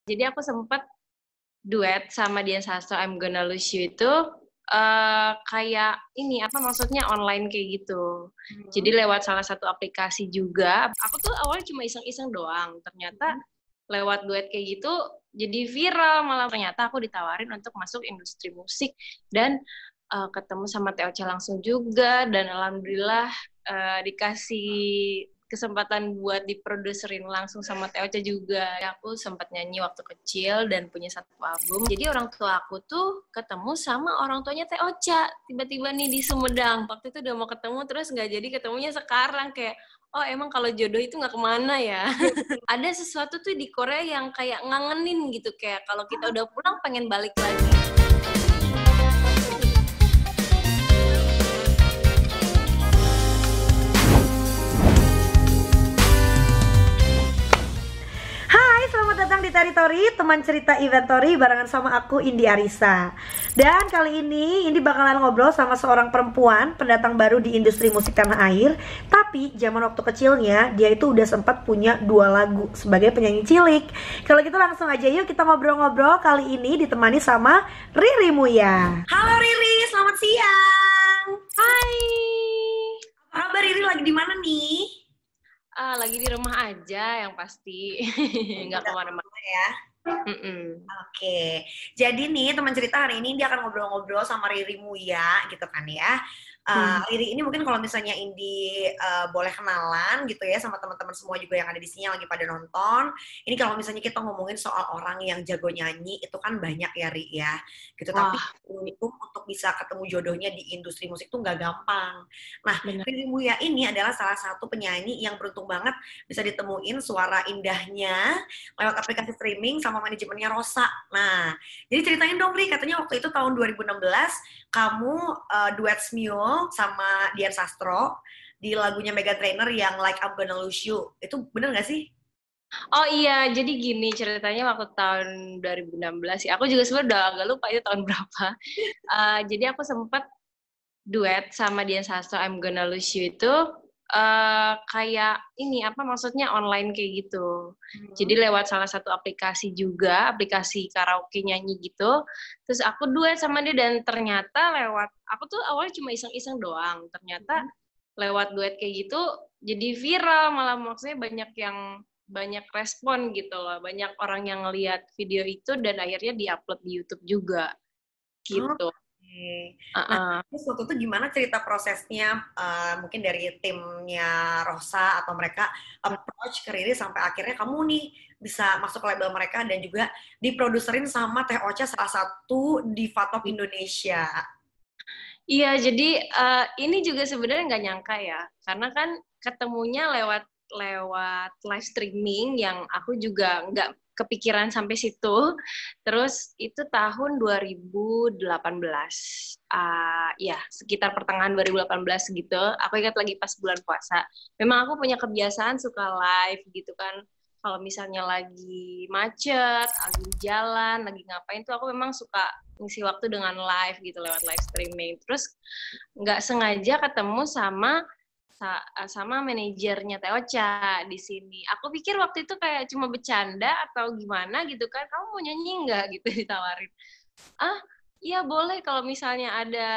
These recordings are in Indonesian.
Jadi aku sempet duet sama Dian Sastro, I'm Gonna Lose You itu, kayak ini, apa maksudnya, online kayak gitu. Jadi lewat salah satu aplikasi juga. Aku tuh awalnya cuma iseng-iseng doang, ternyata lewat duet kayak gitu jadi viral, malah ternyata aku ditawarin untuk masuk industri musik dan, ketemu sama TOC langsung juga dan alhamdulillah, dikasih kesempatan buat diproduserin langsung sama TOC juga. Aku sempat nyanyi waktu kecil dan punya satu album. Jadi orang tua aku tuh ketemu sama orang tuanya TOC. Tiba-tiba nih di Sumedang. Waktu itu udah mau ketemu terus nggak jadi ketemunya sekarang. Kayak, oh emang kalau jodoh itu nggak kemana ya. Ada sesuatu tuh di Korea yang kayak ngangenin gitu. Kayak kalau kita udah pulang pengen balik lagi. Datang di Teritori, teman cerita Inventory barengan sama aku Indi Arisa. Dan kali ini Indi bakalan ngobrol sama seorang perempuan pendatang baru di industri musik tanah air. Tapi zaman waktu kecilnya dia itu udah sempat punya 2 lagu sebagai penyanyi cilik. Kalau gitu langsung aja yuk kita ngobrol-ngobrol. Kali ini ditemani sama Riri Muya. Halo Riri, selamat siang. Hai. Apa kabar Riri, lagi di mana nih? Lagi di rumah aja yang pasti, nggak kemana-mana ya. Oke, jadi nih teman cerita hari ini dia akan ngobrol-ngobrol sama Riri Muya gitu kan ya. Riri ini mungkin kalau misalnya Indi boleh kenalan gitu ya sama teman-teman semua juga yang ada di sini yang lagi pada nonton. Ini kalau misalnya kita ngomongin soal orang yang jago nyanyi itu kan banyak ya Ri ya. Gitu. Tapi itu untuk bisa ketemu jodohnya di industri musik tuh nggak gampang. Nah, Riri Muya ini adalah salah satu penyanyi yang beruntung banget bisa ditemuin suara indahnya lewat aplikasi streaming sama manajemennya Rosa. Nah, jadi ceritain dong Ri, katanya waktu itu tahun 2016 kamu duet Smule sama Dian Sastro di lagunya Meghan Trainor yang Like I'm Gonna Lose You. Itu bener gak sih? Oh iya, jadi gini ceritanya waktu tahun 2016 ya. Aku juga sebenarnya udah agak lupa itu tahun berapa. Jadi aku sempat duet sama Dian Sastro, I'm Gonna Lose You itu kayak ini, apa maksudnya, online kayak gitu. Jadi lewat salah satu aplikasi juga, aplikasi karaoke nyanyi gitu. Terus aku duet sama dia dan ternyata aku tuh awalnya cuma iseng-iseng doang. Ternyata lewat duet kayak gitu jadi viral, malah maksudnya banyak respon gitu loh. Banyak orang yang ngelihat video itu dan akhirnya di-upload di YouTube juga. Gitu. Nah, terus waktu itu gimana cerita prosesnya, mungkin dari timnya Rosa atau mereka approach ke Riri sampai akhirnya kamu nih bisa masuk ke label mereka dan juga diproduserin sama Teh Ocha, salah satu diva top Indonesia. Iya, jadi ini juga sebenarnya nggak nyangka ya, karena kan ketemunya lewat live streaming yang aku juga nggak kepikiran sampai situ. Terus itu tahun 2018, ya sekitar pertengahan 2018 gitu. Aku ingat lagi pas bulan puasa. Memang aku punya kebiasaan suka live gitu kan. Kalau misalnya lagi macet, lagi jalan, lagi ngapain tuh aku memang suka ngisi waktu dengan live gitu lewat live streaming. Terus nggak sengaja ketemu sama manajernya Teocha di sini. Aku pikir waktu itu kayak cuma bercanda atau gimana gitu kan. Kamu mau nyanyi nggak gitu ditawarin. Iya boleh kalau misalnya ada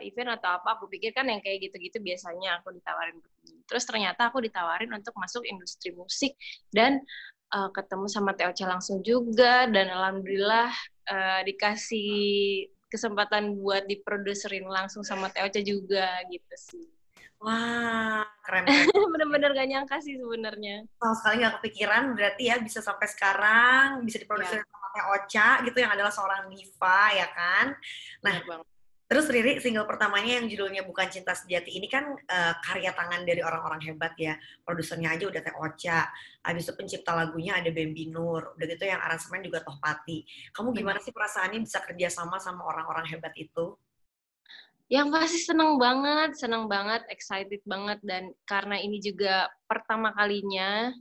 event atau apa. Aku pikir kan yang kayak gitu-gitu biasanya aku ditawarin. Terus ternyata aku ditawarin untuk masuk industri musik dan ketemu sama Teocha langsung juga dan alhamdulillah dikasih kesempatan buat diproduserin langsung sama Teocha juga gitu sih. Wah, keren. Bener-bener gak nyangka sih sebenarnya. Sama sekali gak kepikiran berarti ya bisa sampai sekarang bisa diproduksi sama Teh Ocha gitu yang adalah seorang diva ya kan. Nah, terus Riri single pertamanya yang judulnya Bukan Cinta Sejati ini kan karya tangan dari orang-orang hebat ya. Produsernya aja udah Teh Ocha. Habis itu pencipta lagunya ada Bambi Nur. Udah gitu yang aransemen juga Tohpati. Kamu gimana sih perasaannya bisa kerja sama orang hebat itu? Yang pasti seneng banget, excited banget, dan karena ini juga pertama kalinya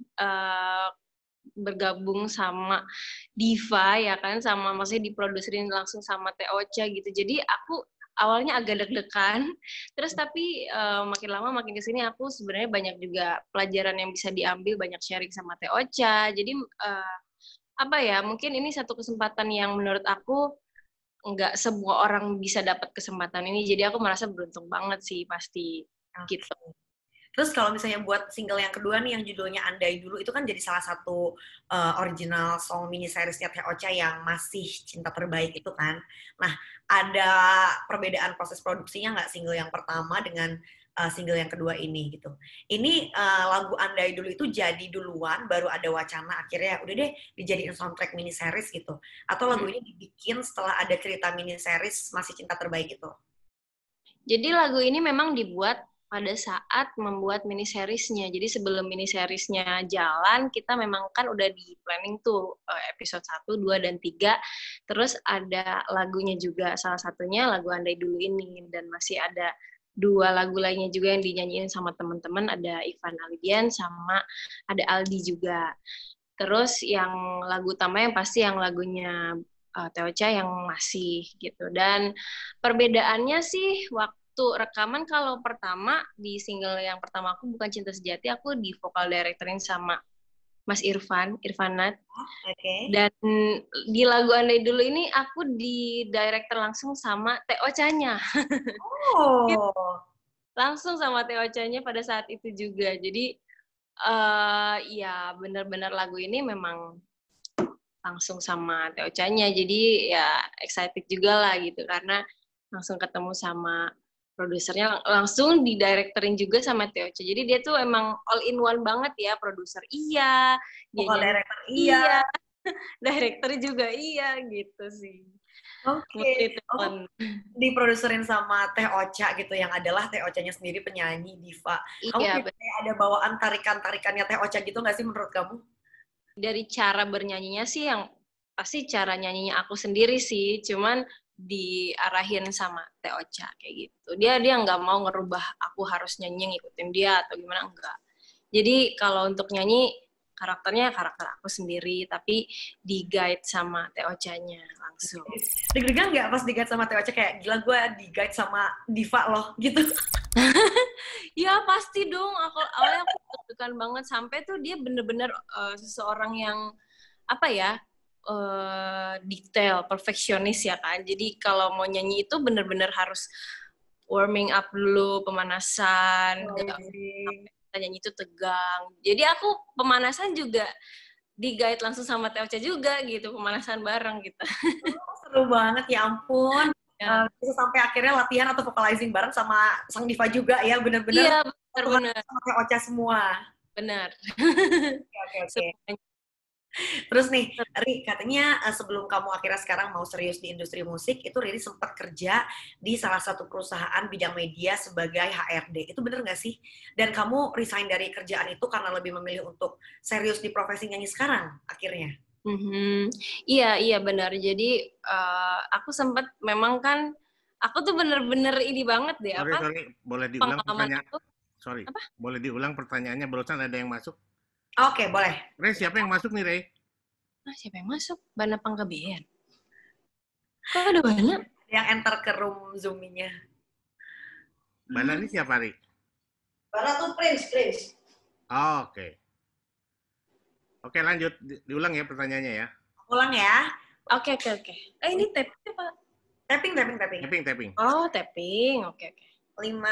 bergabung sama diva ya kan, sama maksudnya diproduserin langsung sama Teh Ocha gitu. Jadi aku awalnya agak deg-degan, terus tapi makin lama makin kesini aku sebenarnya banyak juga pelajaran yang bisa diambil, banyak sharing sama Teh Ocha. Jadi apa ya, mungkin ini satu kesempatan yang menurut aku nggak semua orang bisa dapat kesempatan ini, jadi aku merasa beruntung banget sih pasti gitu. Terus kalau misalnya buat single yang kedua nih yang judulnya Andai Dulu, itu kan jadi salah satu original song mini seriesnya Teh Ocha yang masih cinta terbaik itu kan. Nah, ada perbedaan proses produksinya nggak single yang pertama dengan single yang kedua ini gitu. Ini lagu Andai Dulu itu jadi duluan, baru ada wacana akhirnya udah deh dijadiin soundtrack mini series gitu. Atau lagu ini dibikin setelah ada cerita mini series Masih Cinta Terbaik itu? Jadi lagu ini memang dibuat pada saat membuat mini seriesnya. Jadi sebelum mini seriesnya jalan, kita memang kan udah di planning tuh episode 1, 2, dan 3. Terus ada lagunya juga, salah satunya lagu Andai Dulu ini. Dan masih ada 2 lagu lainnya juga yang dinyanyiin sama teman-teman, ada Ivan Alidian sama ada Aldi juga. Terus yang lagu utama yang pasti yang lagunya Teh Ocha yang Masih gitu. Dan perbedaannya sih waktu rekaman, kalau pertama di single yang pertama aku Bukan Cinta Sejati, aku di vokal directorin sama Mas Irfanat. Okay. Dan di lagu Andai Dulu ini aku di director langsung sama Teh Ocha-nya. Oh. Langsung sama Teh Ocha-nya pada saat itu juga. Jadi ya benar-benar lagu ini memang langsung sama Teh Ocha-nya. Jadi ya excited juga lah gitu karena langsung ketemu sama produsernya, langsung directorin juga sama Teh Ocha. Jadi dia tuh emang all in one banget ya, produser iya, dia Director iya, director juga iya gitu sih. Oke. Diproduserin sama Teh Ocha gitu, yang adalah Teh Ocha-nya sendiri penyanyi diva. Kamu Iya, kayak ada bawaan tarikan-tarikannya Teh Ocha gitu nggak sih menurut kamu? dari cara bernyanyinya sih yang pasti cara nyanyinya aku sendiri sih, cuman diarahin sama Teh Ocha kayak gitu. Dia nggak mau ngerubah aku harus nyanyi ngikutin dia atau gimana, enggak. Jadi kalau untuk nyanyi karakternya karakter aku sendiri, tapi di guide sama Teh Ocha-nya langsung. Deg-degan nggak pas di guide sama Teh Ocha kayak gila gue di guide sama diva loh gitu? Ya pasti dong, awalnya aku deg-degan banget, sampai tuh dia bener-bener seseorang yang apa ya, detail, perfeksionis ya kan. Jadi kalau mau nyanyi itu bener-bener harus warming up dulu, pemanasan, kita nyanyi itu tegang. Jadi aku pemanasan juga di guide langsung sama Teh Ocha juga gitu, pemanasan bareng gitu. Seru banget, ya ampun. Ya. Bisa sampai akhirnya latihan atau vocalizing bareng sama sang diva juga ya, bener-bener. Iya, bener-bener. Sama Teh Ocha semua. Benar. Oke. Terus nih, Ri, katanya sebelum kamu akhirnya sekarang mau serius di industri musik, itu Riri sempat kerja di salah satu perusahaan bidang media sebagai HRD. Itu bener nggak sih? Dan kamu resign dari kerjaan itu karena lebih memilih untuk serius di profesi nyanyi sekarang, akhirnya? Iya benar. Jadi aku sempat memang kan, aku tuh bener-bener ini banget deh. Sorry, boleh diulang pertanyaan? Sorry, apa? Boleh diulang pertanyaannya, barusan ada yang masuk. Oke, boleh. Rey, siapa yang masuk nih, Rey? Siapa yang masuk? Bana Panggabean. Kok ada Bana? Yang enter ke room Zoom-nya. Bana ini siapa, Rey? Bana tuh Prince. Oh, oke. Oke, lanjut. Diulang ya pertanyaannya ya. Ulang ya. Oke. Ini tapping apa? Tapping. Oh, tapping. Oke. 5, 4,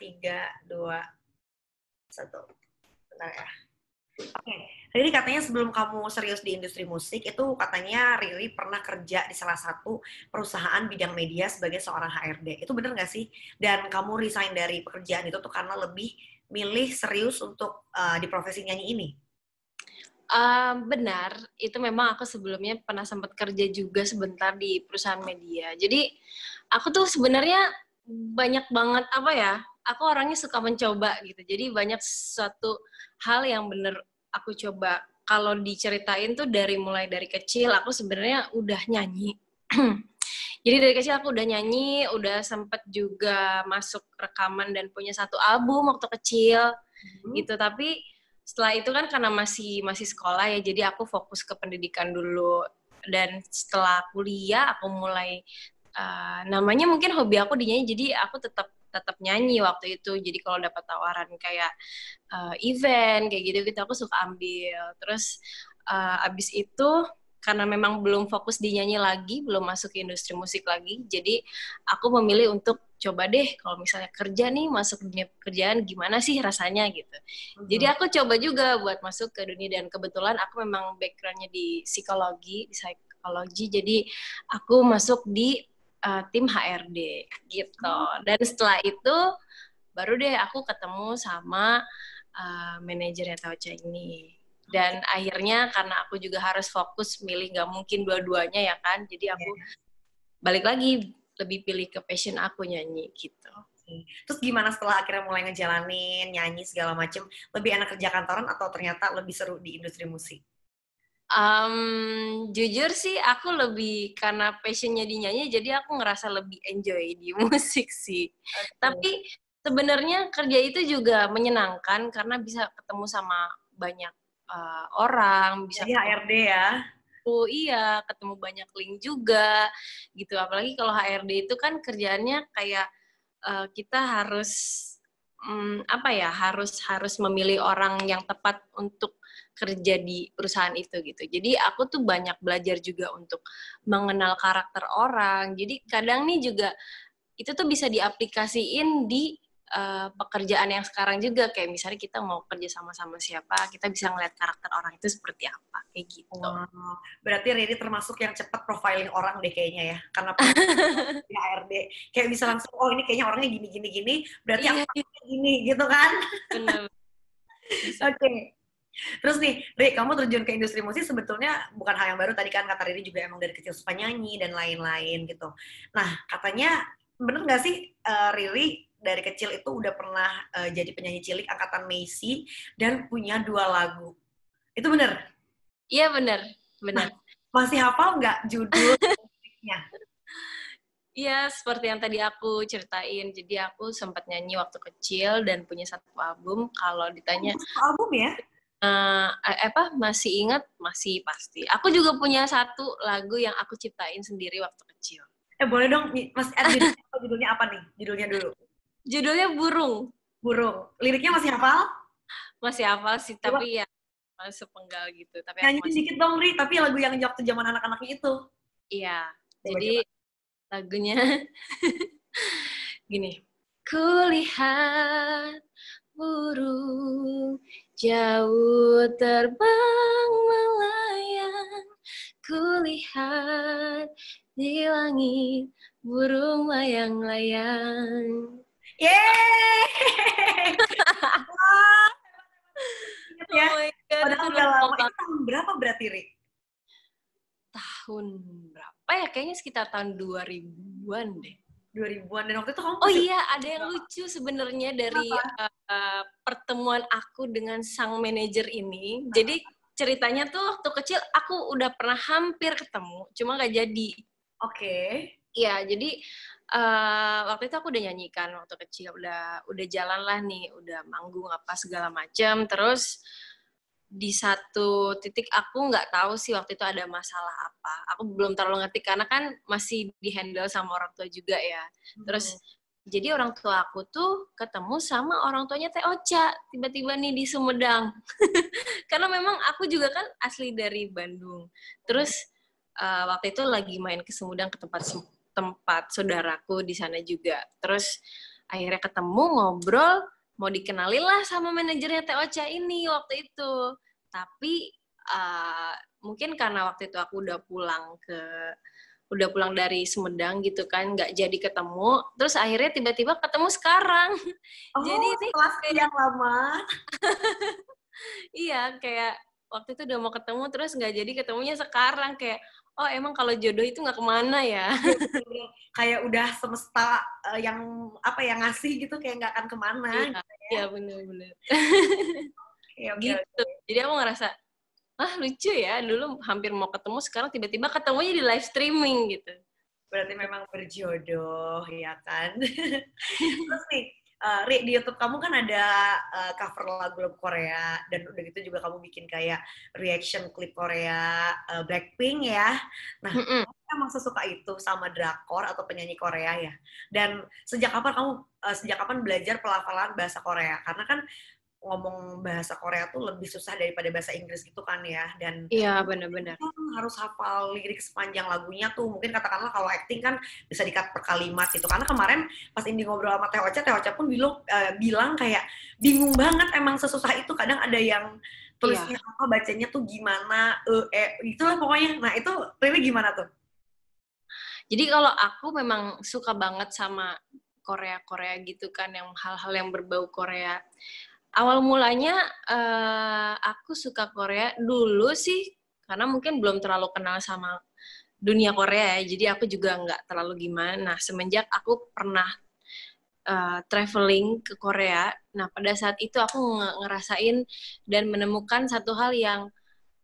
3, 2, 1. Bentar ya. Oke, Riri katanya sebelum kamu serius di industri musik, itu katanya Riri pernah kerja di salah satu perusahaan bidang media sebagai seorang HRD. Itu bener nggak sih? Dan kamu resign dari pekerjaan itu tuh karena lebih milih serius untuk di profesi nyanyi ini? Benar, itu memang aku sebelumnya pernah sempat kerja juga sebentar di perusahaan media. Jadi aku tuh sebenarnya banyak banget aku orangnya suka mencoba gitu. Jadi banyak suatu hal yang bener aku coba. Kalau diceritain tuh mulai dari kecil aku sebenarnya udah nyanyi. Jadi dari kecil aku udah nyanyi, udah sempet juga masuk rekaman dan punya satu album waktu kecil gitu. Tapi setelah itu kan karena masih sekolah ya, jadi aku fokus ke pendidikan dulu. Dan setelah kuliah aku mulai namanya mungkin hobi aku dinyanyi, jadi aku tetap nyanyi waktu itu. Jadi kalau dapat tawaran kayak event kayak gitu aku suka ambil. Terus abis itu karena memang belum fokus di nyanyi lagi, belum masuk ke industri musik lagi, jadi aku memilih untuk coba deh kalau misalnya kerja nih, masuk dunia pekerjaan gimana sih rasanya gitu. Jadi aku coba juga buat masuk ke dunia, dan kebetulan aku memang backgroundnya di psikologi, jadi aku masuk di tim HRD gitu. Dan setelah itu baru deh aku ketemu sama manajernya Taocha ini. Dan akhirnya karena aku juga harus fokus milih, nggak mungkin dua-duanya ya kan, jadi aku balik lagi lebih pilih ke passion aku, nyanyi gitu. Terus gimana setelah akhirnya mulai ngejalanin nyanyi segala macem, lebih enak kerja kantoran atau ternyata lebih seru di industri musik? Jujur sih aku lebih karena passionnya di nyanyi, jadi aku ngerasa lebih enjoy di musik sih. Tapi sebenarnya kerja itu juga menyenangkan karena bisa ketemu sama banyak orang, bisa jadi HRD ya? Iya, ketemu banyak link juga gitu. Apalagi kalau HRD itu kan kerjaannya kayak kita harus harus memilih orang yang tepat untuk kerja di perusahaan itu gitu. Jadi aku tuh banyak belajar juga untuk mengenal karakter orang. Jadi kadang nih juga itu tuh bisa diaplikasiin di pekerjaan yang sekarang juga, kayak misalnya kita mau kerja sama siapa, kita bisa ngeliat karakter orang itu seperti apa, kayak gitu. Wow. Berarti Riri termasuk yang cepat profiling orang deh kayaknya ya, karena di HRD kayak bisa langsung, oh ini kayaknya orangnya gini, berarti aku gini gitu kan? Benar. Oke. Terus nih, Ri, kamu terjun ke industri musik sebetulnya bukan hal yang baru, tadi kan kata Riri juga emang dari kecil suka nyanyi dan lain-lain gitu. Nah, katanya bener nggak sih Riri dari kecil itu udah pernah jadi penyanyi cilik angkatan Macy dan punya 2 lagu. Itu bener? Iya bener. Nah, masih hafal nggak judul musiknya? Iya, seperti yang tadi aku ceritain. Jadi aku sempat nyanyi waktu kecil dan punya 1 album. Kalau ditanya 1 album ya? Masih ingat? Masih pasti. Aku juga punya 1 lagu yang aku ciptain sendiri waktu kecil. Boleh dong, Mas judulnya apa nih? Judulnya dulu. Judulnya Burung. Burung. Liriknya masih hafal? Masih hafal sih, tapi ya sepenggal gitu. Tapi nyanyi dikit dong, Ri, tapi lagu yang waktu zaman anak-anaknya itu. Iya, jadi lagunya gini. Kulihat burung jauh terbang melayang, kulihat di langit burung layang-layang. Yeay! Ya. Oh my God, padahal udah lama. Itu tahun berapa berarti, Ri? Tahun berapa ya? Kayaknya sekitar tahun 2000-an deh. 2000-an, dan waktu itu kamu Oh iya, ada yang lucu sebenarnya dari pertemuan aku dengan sang manajer ini. Jadi ceritanya tuh waktu kecil aku udah pernah hampir ketemu, cuma nggak jadi. Oke. Iya, jadi waktu itu aku udah nyanyikan waktu kecil, udah jalan lah nih, udah manggung apa segala macam. Terus di satu titik aku nggak tahu sih waktu itu ada masalah apa. Aku belum terlalu ngerti karena kan masih dihandle sama orang tua juga ya. Terus jadi orang tua aku tuh ketemu sama orang tuanya Teh Ocha tiba-tiba nih di Sumedang. Karena memang aku juga kan asli dari Bandung. Terus waktu itu lagi main ke Sumedang ke tempat saudaraku di sana juga. Terus akhirnya ketemu, ngobrol, mau dikenalin lah sama manajernya Teh Ocha ini waktu itu. Tapi mungkin karena waktu itu aku udah pulang dari Sumedang gitu kan, nggak jadi ketemu. Terus akhirnya tiba-tiba ketemu sekarang. Oh, jadi ini yang lama. Iya, kayak waktu itu udah mau ketemu, terus nggak jadi ketemunya sekarang. Kayak, oh emang kalau jodoh itu nggak kemana ya? Kayak udah semesta yang ngasih gitu, kayak nggak akan kemana. Iya, gitu ya. Iya bener-bener. Gitu. Jadi aku ngerasa, lucu ya, dulu hampir mau ketemu, sekarang tiba-tiba ketemunya di live streaming gitu. Berarti memang berjodoh, ya kan? Terus nih, Ri, di YouTube kamu kan ada cover lagu-lagu Korea, dan udah gitu juga kamu bikin kayak reaction klip Korea, Blackpink ya. Nah, kamu emang sesuka itu sama drakor atau penyanyi Korea ya? Dan sejak kapan belajar pelafalan bahasa Korea? Karena kan ngomong bahasa Korea tuh lebih susah daripada bahasa Inggris gitu kan ya. Dan Iya, benar-benar. kita harus hafal lirik sepanjang lagunya tuh. Mungkin katakanlah kalau acting kan bisa di-cut per kalimat gitu. Karena kemarin pas Indi ngobrol sama Teh Ocha pun bilang kayak bingung banget emang sesusah itu. Kadang ada yang Iya. tulisnya apa, bacanya tuh gimana, itulah pokoknya. Nah itu Riri gimana tuh? Jadi kalau aku memang suka banget sama Korea-Korea gitu kan, yang hal-hal yang berbau Korea. Awal mulanya aku suka Korea dulu sih, karena mungkin belum terlalu kenal sama dunia Korea ya, jadi aku juga nggak terlalu gimana. Nah, semenjak aku pernah traveling ke Korea, nah pada saat itu aku ngerasain dan menemukan satu hal yang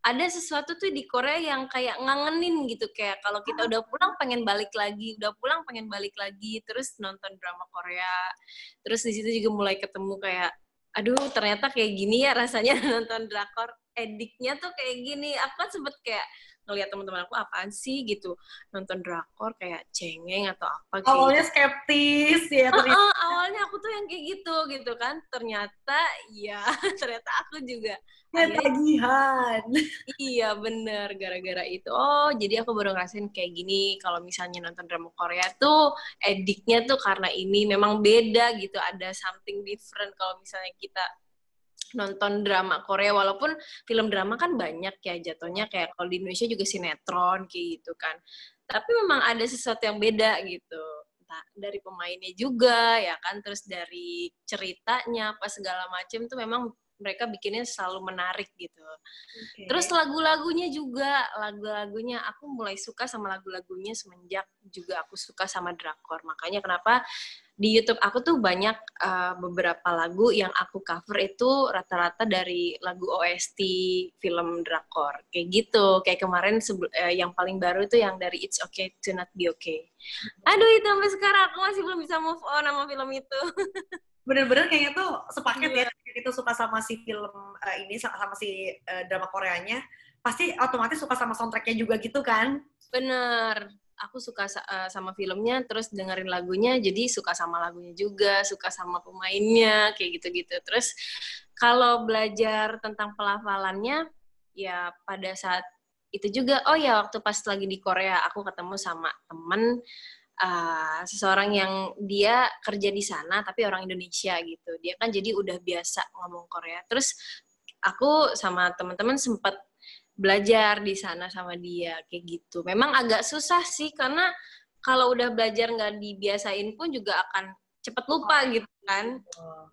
ada sesuatu tuh di Korea yang kayak ngangenin gitu, kayak kalau kita udah pulang pengen balik lagi, udah pulang pengen balik lagi, terus nonton drama Korea, terus di situ juga mulai ketemu kayak, aduh ternyata kayak gini ya rasanya nonton drakor, ediknya tuh kayak gini, aku kan sempet kayak ngeliat teman-teman aku apaan sih gitu nonton drakor kayak cengeng atau apa kayak Awalnya gitu. skeptis ya ternyata. Awalnya aku tuh yang kayak gitu kan, ternyata ya ternyata aku juga Ya akhirnya. tagihan. Iya bener, gara-gara itu. Oh, jadi aku baru ngerasain kayak gini. Kalau misalnya nonton drama Korea tuh, ediknya tuh karena ini memang beda gitu. Ada something different kalau misalnya kita nonton drama Korea. Walaupun film drama kan banyak ya jatuhnya. Kayak kalau di Indonesia juga sinetron kayak gitu kan. Tapi memang ada sesuatu yang beda gitu. Entah dari pemainnya juga ya kan. Terus dari ceritanya, apa segala macam tuh memang mereka bikinnya selalu menarik gitu. Terus Okay. lagu-lagunya aku mulai suka sama lagu-lagunya semenjak juga aku suka sama drakor. Makanya kenapa di YouTube aku tuh banyak beberapa lagu yang aku cover itu rata-rata dari lagu OST film drakor. Kayak gitu. Kayak kemarin yang paling baru itu yang dari It's Okay to Not Be Okay. Aduh, itu sampai sekarang aku masih belum bisa move on sama film itu. Bener-bener kayaknya tuh sepaket ya, Gila. itu suka sama si film ini sama si drama Koreanya, pasti otomatis suka sama soundtracknya juga gitu kan? Bener, aku suka sama filmnya, terus dengerin lagunya, jadi suka sama lagunya juga, suka sama pemainnya, kayak gitu-gitu. Terus kalau belajar tentang pelafalannya, ya pada saat itu juga, oh ya waktu pas lagi di Korea, aku ketemu sama temen, seseorang yang dia kerja di sana, tapi orang Indonesia gitu. Dia kan jadi udah biasa ngomong Korea. Terus aku sama teman-teman sempat belajar di sana sama dia kayak gitu. Memang agak susah sih karena kalau udah belajar nggak dibiasain pun juga akan cepet lupa gitu kan. Oh,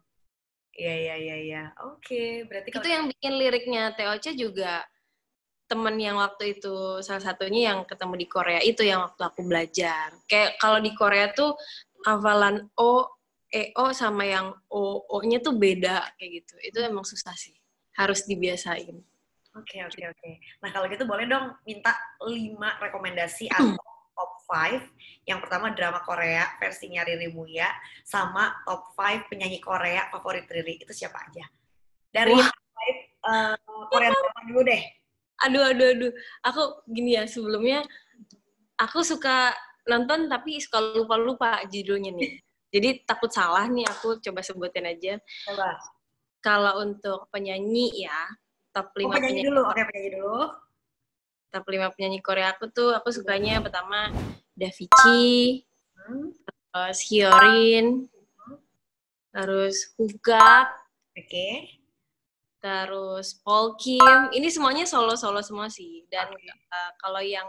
iya iya iya iya. Oke, berarti kalau Itu yang bikin liriknya TOC juga temen yang waktu itu salah satunya yang ketemu di Korea itu yang waktu aku belajar. Kayak kalau di Korea tuh hafalan O, EO sama yang O-nya tuh beda kayak gitu. Itu emang susah sih. Harus dibiasain. oke oke oke. Nah kalau gitu boleh dong minta 5 rekomendasi atau top 5. Yang pertama drama Korea versinya Riri Muya, sama top 5 penyanyi Korea favorit Riri. Itu siapa aja? Dari Wah, top 5 Korean drama dulu deh. aduh. Aku gini ya, sebelumnya aku suka nonton tapi suka lupa-lupa judulnya nih. Jadi takut salah nih, aku coba sebutin aja. Coba. Kalau untuk penyanyi ya, top Oh 5 penyanyi penyanyi dulu, oke penyanyi dulu. top 5 penyanyi Korea aku tuh aku sukanya pertama Davichi, Hmm. terus Hyorin, terus Hugak, Oke. terus Paul Kim. Ini semuanya solo-solo semua sih. Dan Oke. kalau yang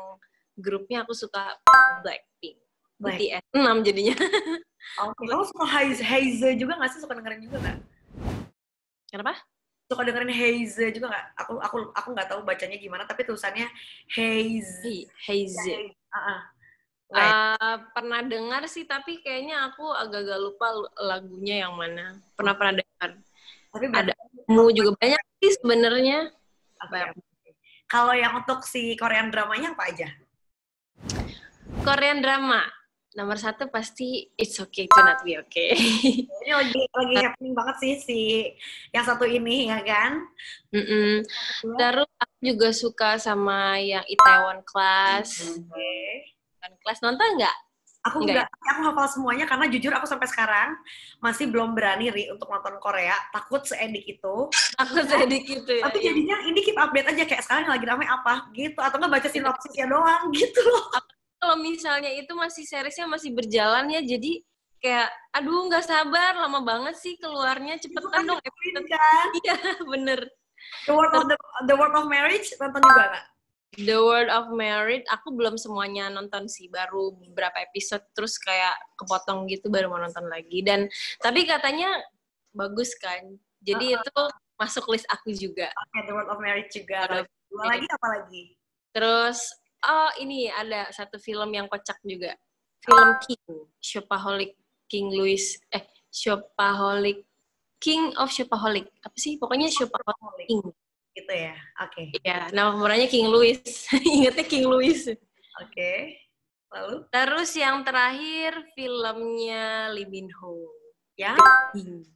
grupnya aku suka Blackpink. Baik. BTS 6 jadinya. Oke. Kamu suka Heize juga nggak sih? Suka dengerin juga nggak? Kenapa? Suka dengerin Heize juga nggak? Aku nggak tahu bacanya gimana, tapi tulisannya Heize. Ya, Heize. Heize. Nggak ya? Pernah dengar sih, tapi kayaknya aku agak-agak lupa lagunya yang mana. Pernah dengar. Tapi berarti Ada Mu juga banyak sih sebenarnya. oke. Kalau yang untuk si Korean dramanya apa aja? Korean drama. Nomor 1 pasti It's Okay to Not Be Okay. Ini lagi happening banget sih si yang satu ini ya kan? Terus aku juga suka sama yang Itaewon Class. Oke. Itaewon Class nonton nggak? Aku Enggak ya? aku hafal semuanya karena jujur aku sampai sekarang masih belum berani untuk nonton Korea, takut seedik itu. Aku sedikit gitu ya. Tapi Yang jadinya ini keep update aja kayak sekarang yang lagi rame apa gitu, atau nggak baca sinopsisnya doang gitu loh. kalau misalnya itu masih seriesnya masih berjalan ya, jadi kayak aduh nggak sabar, lama banget sih keluarnya, Itu cepetan kan dong nungguin episode. kan. Iya, bener. The Word of Marriage nonton juga nggak? The World of Merit, aku belum semuanya nonton sih, baru beberapa episode terus kayak kepotong gitu baru mau nonton lagi. Dan tapi katanya bagus kan, jadi itu masuk list aku juga. Oke, The Word of Marriage juga. World Kalau of dua Merit. lagi apa lagi? Terus ini ada satu film yang kocak juga, film King, Shopaholic, King Louis, Shopaholic, King of Shopaholic, apa sih? Pokoknya Shopaholic King. Gitu ya, oke. Ya, nama pemerannya King Louis. Ingatnya King Louis. Oke. Lalu? Terus yang terakhir filmnya Lee Min Ho. Ya? King.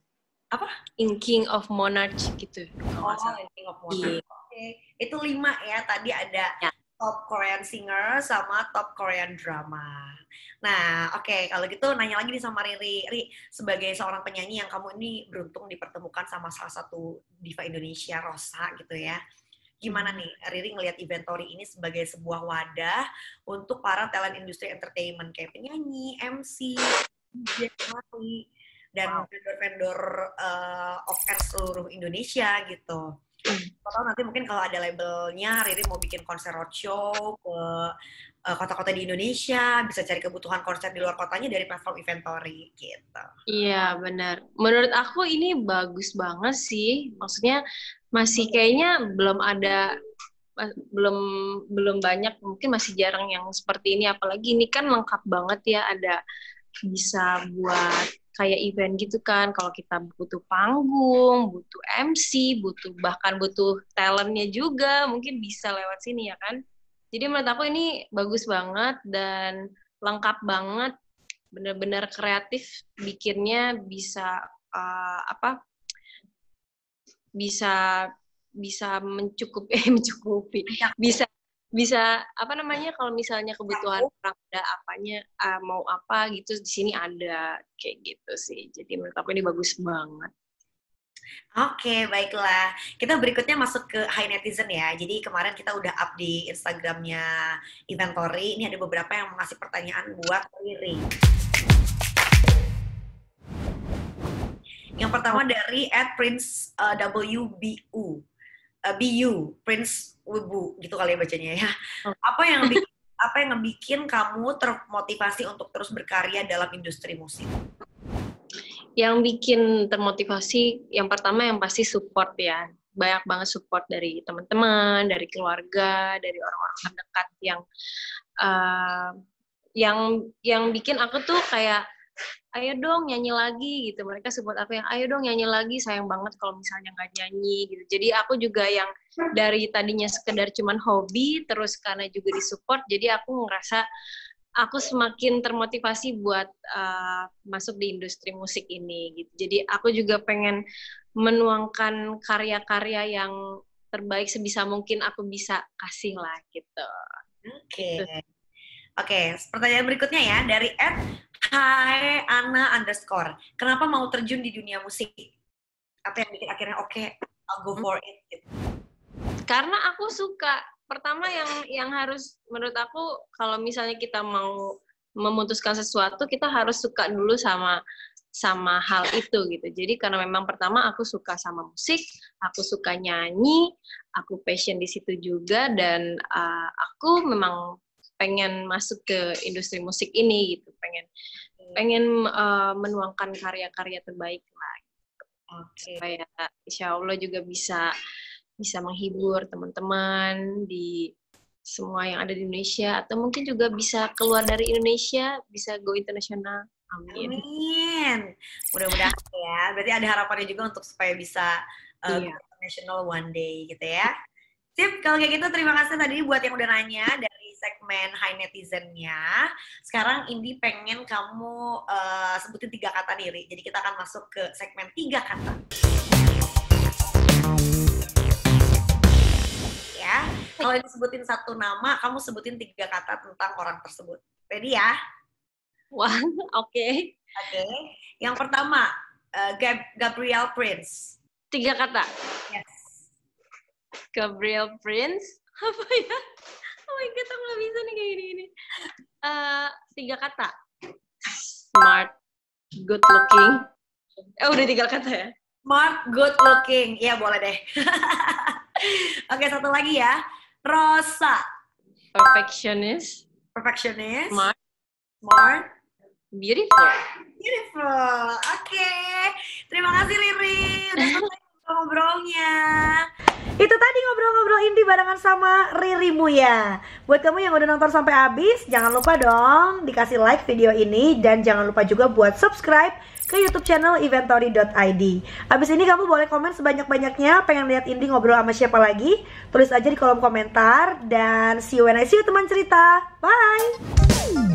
Apa? King of Monarch gitu. Oh, King of Monarch. Oke. Itu 5 ya. Tadi ada top Korean singer sama top Korean drama. Nah, oke. Kalau gitu nanya lagi nih sama Riri. Riri, sebagai seorang penyanyi yang kamu ini beruntung dipertemukan sama salah satu diva Indonesia, Rosa gitu ya. Gimana nih Riri ngelihat Inventory ini sebagai sebuah wadah untuk para talent industri entertainment kayak penyanyi, MC, DJ, dan vendor-vendor off-air seluruh Indonesia gitu. Atau nanti mungkin kalau ada labelnya Riri mau bikin konser roadshow ke kota-kota di Indonesia, bisa cari kebutuhan konser di luar kotanya dari platform Inventory gitu. Iya, benar. Menurut aku ini bagus banget sih. Maksudnya masih kayaknya belum banyak, mungkin masih jarang yang seperti ini, apalagi ini kan lengkap banget ya, ada bisa buat kayak event gitu kan, kalau kita butuh panggung, butuh MC, bahkan butuh talentnya juga, mungkin bisa lewat sini ya kan. Jadi menurut aku ini bagus banget dan lengkap banget, benar-benar kreatif bikinnya, bisa bisa mencukupi, bisa apa namanya, kalau misalnya kebutuhan orang ada apanya, mau apa gitu di sini ada kayak gitu sih. Jadi menurut aku ini bagus banget. Oke, baiklah. Kita berikutnya masuk ke High Netizen ya. Jadi kemarin kita udah up di Instagramnya Inventory. Ini ada beberapa yang ngasih pertanyaan buat Riri. Yang pertama dari @prince_WBU. BU, Prince Wibu, gitu kali ya bacanya ya. Apa yang bikin kamu termotivasi untuk terus berkarya dalam industri musik? Yang bikin termotivasi, yang pertama yang pasti support ya. Banyak banget support dari teman-teman, dari keluarga, dari orang-orang terdekat yang bikin aku tuh kayak ayo dong nyanyi lagi gitu. Mereka support aku yang ayo dong nyanyi lagi, sayang banget kalau misalnya nggak nyanyi gitu. Jadi aku juga yang dari tadinya sekedar cuman hobi, terus karena juga disupport, jadi aku ngerasa aku semakin termotivasi buat masuk di industri musik ini gitu. Jadi aku juga pengen menuangkan karya-karya yang terbaik sebisa mungkin aku bisa kasih lah gitu. Oke, pertanyaan berikutnya ya dari @Ana_. Kenapa mau terjun di dunia musik? Apa yang bikin akhirnya I'll go for it gitu? Karena aku suka. Pertama yang harus menurut aku, kalau misalnya kita mau memutuskan sesuatu, kita harus suka dulu sama hal itu gitu. Jadi karena memang pertama aku suka sama musik, aku suka nyanyi, aku passion di situ juga, dan aku memang pengen masuk ke industri musik ini gitu, pengen menuangkan karya-karya terbaik lah. Supaya insya Allah juga bisa menghibur teman-teman di semua yang ada di Indonesia, atau mungkin juga bisa keluar dari Indonesia, bisa go internasional. Amin. Amin. Mudah-mudahan ya. Berarti ada harapannya juga untuk supaya bisa go international one day gitu ya. Sip, kalau kayak gitu terima kasih tadi buat yang udah nanya dari segmen High Netizen-nya. Sekarang Indi pengen kamu sebutin 3 kata nih, Ri. Jadi kita akan masuk ke segmen 3 kata. Ya, kalau disebutin satu nama, kamu sebutin 3 kata tentang orang tersebut. Ready ya? Wah, oke. Oke. Yang pertama, Gabriel Prince. 3 kata. Yes. Gabriel Prince. Apa ya? Oh my God, aku nggak bisa nih kayak gini. 3 kata. Smart, good looking. Udah 3 kata ya? Smart, good looking. Iya, boleh deh. Oke, satu lagi ya. Rosa. Perfectionist. Perfectionist. Smart. Smart. Beautiful. Beautiful. Oke. Terima kasih Riri. Udah selesai ngobrolnya. Itu tadi ngobrol-ngobrol indie barengan sama Riri Muya. Buat kamu yang udah nonton sampai habis, jangan lupa dong dikasih like video ini. Dan jangan lupa juga buat subscribe ke YouTube channel Inventory.id. Abis ini kamu boleh komen sebanyak-banyaknya. Pengen lihat Indi ngobrol sama siapa lagi? Tulis aja di kolom komentar. Dan see you when I see you teman cerita. Bye!